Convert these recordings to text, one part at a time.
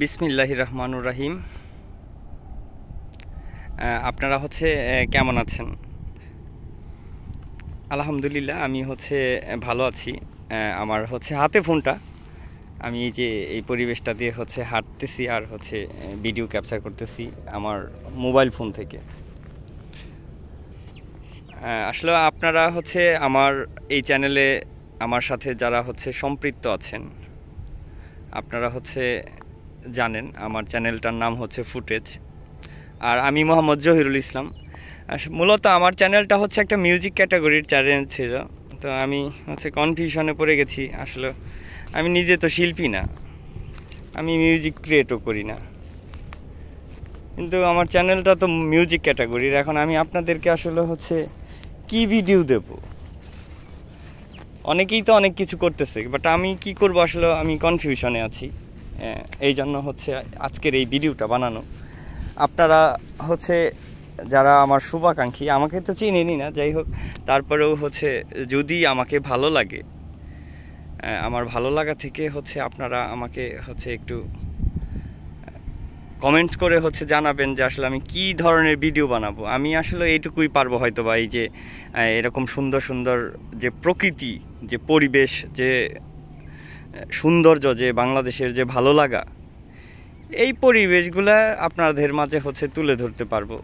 বিসমিল্লাহির রহমানুর রহিম। আপনারা কেমন আছেন? আলহামদুলিল্লাহ আমি ভালো আছি। আমার হাতে ফোনটা, আমি এই যে এই পরিবেশটা দিয়ে হাঁটতেছি আর ভিডিও ক্যাপচার করতেছি আমার মোবাইল ফোন থেকে। আসলে আপনারা আমার এই চ্যানেলে আমার সাথে যারা সম্পৃক্ত আছেন, আপনারা জানেন আমার চ্যানেলটার নাম ফুটেজ। আর আমি মোহাম্মদ জহিরুল ইসলাম। মূলত আমার চ্যানেলটা একটা মিউজিক ক্যাটাগরির চ্যানেল ছিল। তো আমি কনফিউশনে পড়ে গেছি। আসলে আমি নিজে তো শিল্পী না, আমি মিউজিক ক্রিয়েটও করি না, কিন্তু আমার চ্যানেলটা তো মিউজিক ক্যাটাগরির। এখন আমি আপনাদেরকে আসলে কি ভিডিও দেব? অনেকেই তো অনেক কিছু করতেছে, বাট আমি কি করব আসলে আমি কনফিউশনে আছি। এই জন্য আজকের এই ভিডিওটা বানানো। আপনারা যারা আমার শুভাকাঙ্ক্ষী, আমাকে তো চিনেনি না, যাই হোক তারপরেও যদি আমাকে ভালো লাগে, আমার ভালো লাগা থেকে আপনারা আমাকে একটু কমেন্টস করে জানাবেন যে আসলে আমি কি ধরনের ভিডিও বানাবো। আমি আসলে এইটুকুই পারবো হয়তো, বা এই যে এরকম সুন্দর সুন্দর যে প্রকৃতি, যে পরিবেশ, যে সৌন্দর্য, যে বাংলাদেশের যে ভালো লাগা, এই পরিবেশগুলা আপনাদের মাঝে তুলে ধরতে পারবো।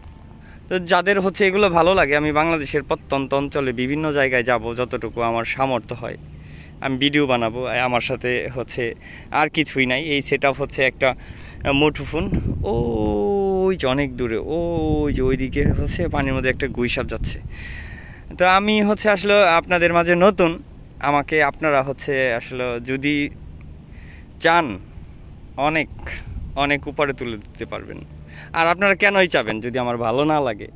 তো যাদের এগুলো ভালো লাগে, আমি বাংলাদেশের প্রত্যন্ত অঞ্চলে বিভিন্ন জায়গায় যাব, যতটুকু আমার সামর্থ্য হয় আমি ভিডিও বানাবো। আমার সাথে আর কিছুই নাই, এই সেট আপ একটা মুঠোফোন। ওই যে অনেক দূরে, ওই যে ওইদিকে পানির মধ্যে একটা গুইসাপ যাচ্ছে। তো আমি আসলে আপনাদের মাঝে নতুন, আমাকে আপনারা আসলে যদি চান অনেক অনেক উপরে তুলে দিতে পারবেন। আর আপনারা কেনই চাবেন যদি আমার ভালো না লাগে?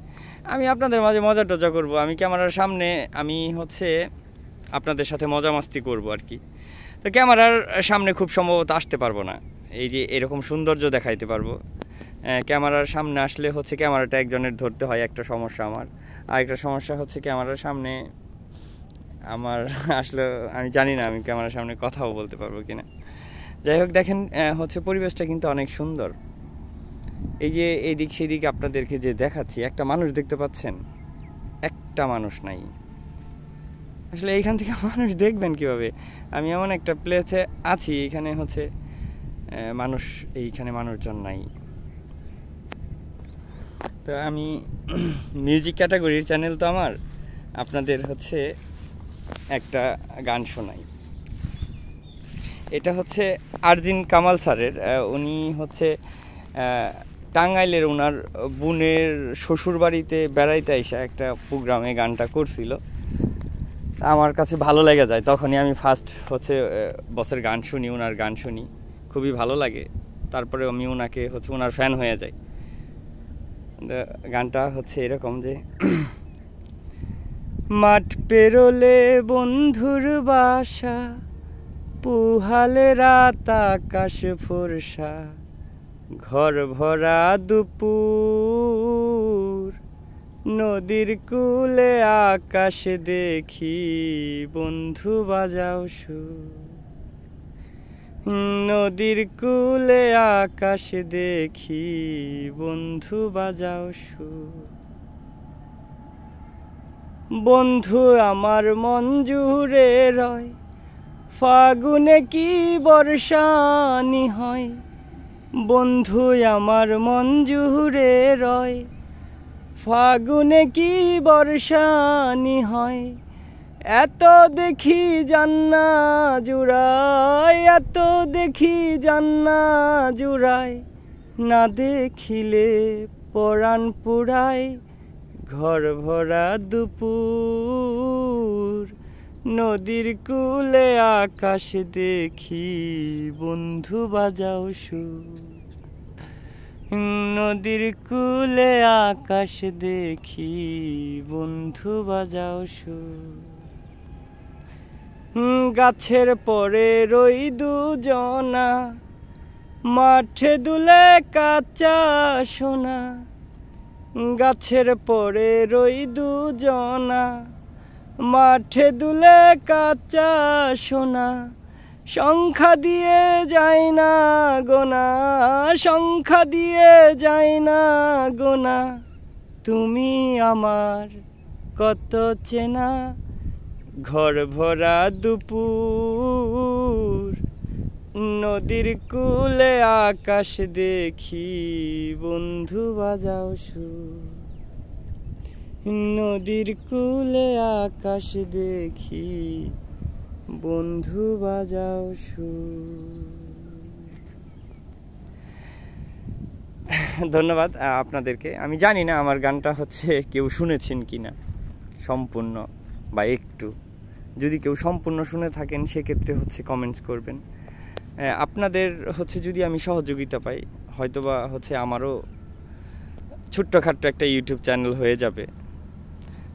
আমি আপনাদের মাঝে মজা টজা করবো, আমি ক্যামেরার সামনে আমি আপনাদের সাথে মজা মাস্তি করবো আর কি। তো ক্যামেরার সামনে খুব সম্ভবত আসতে পারবো না, এই যে এরকম সৌন্দর্য দেখাইতে পারবো। ক্যামেরার সামনে আসলে ক্যামেরাটা একজনের ধরতে হয়, একটা সমস্যা আমার। আর একটা সমস্যা ক্যামেরার সামনে আমার আসলে আমি জানি না আমি ক্যামেরার সামনে কথাও বলতে পারবো কিনা। যাই হোক, দেখেন পরিবেশটা কিন্তু অনেক সুন্দর। এই যে এইদিক সেদিক আপনাদেরকে যে দেখাচ্ছি, একটা মানুষ দেখতে পাচ্ছেন? একটা মানুষ নাই। আসলে এইখান থেকে মানুষ দেখবেন কিভাবে? আমি এমন একটা প্লেসে আছি, এখানে মানুষ, এইখানে মানুষজন নাই। তো আমি মিউজিক ক্যাটাগরির চ্যানেল তো আমার, আপনাদের একটা গান শোনাই। এটা আরজিন কামাল স্যারের। উনি টাঙ্গাইলের ওনার বোনের শ্বশুর বাড়িতে বেড়াইতে আইসা একটা প্রোগ্রামে গানটা করছিল। আমার কাছে ভালো লেগে যায়, তখনই আমি ফার্স্ট বসের গান শুনি, ওনার গান শুনি, খুবই ভালো লাগে। তারপরে আমি ওনাকে ওনার ফ্যান হয়ে যাই। গানটা এরকম যে মাঠ পেরোলে বন্ধুর বাসা, পুহালে রাত আকাশ ফর্সা, ঘর ভরা দুপুর, নদীর কূলে আকাশ দেখি, বন্ধু বাজাও সুর। নদীর কূলে আকাশ দেখি, বন্ধু বাজাও সুর। বন্ধু আমার মন জুড়ে রয়, ফাগুনে কি বর্ষানি হয়। বন্ধু আমার মন জুড়ে রয়, ফাগুনে কি বর্ষানি হয়। এত দেখি জান্না জুড়ায়, এত দেখি জান্না জুড়ায়, না দেখিলে পরাণ পুড়ায়, ঘর ভরা দুপুর, নদীর কূলে আকাশ দেখি, বন্ধু বাজাও সুর। নদীর কূলে আকাশ দেখি, বন্ধু বাজাও সুর। গাছের পরে রই দুজনা, মাঠে দুলে কাঁচা সোনা। গাছের পরে রই দুজনা, মাঠে দুলে কাঁচা সোনা। সংখ্যা দিয়ে যায় না গোনা, সংখ্যা দিয়ে যায় না গোনা, তুমি আমার কত চেনা। ঘর ভরা দুপুর, নদীর কূলে আকাশ দেখি, বন্ধু বাজাও সুর। নদীর কূলে আকাশ দেখি, বন্ধু বাজাও সুর। ধন্যবাদ আপনাদেরকে। আমি জানি না আমার গানটা হচ্ছে কেউ শুনেছেন কি না সম্পূর্ণ বা একটু। যদি কেউ সম্পূর্ণ শুনে থাকেন সেক্ষেত্রে হচ্ছে কমেন্টস করবেন। আপনাদের হচ্ছে যদি আমি সহযোগিতা পাই, হয়তোবা হচ্ছে আমারও ছোট্টখাট্ট একটা ইউটিউব চ্যানেল হয়ে যাবে।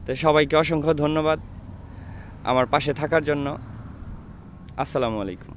তো সবাইকে অসংখ্য ধন্যবাদ আমার পাশে থাকার জন্য। আসসালামু আলাইকুম।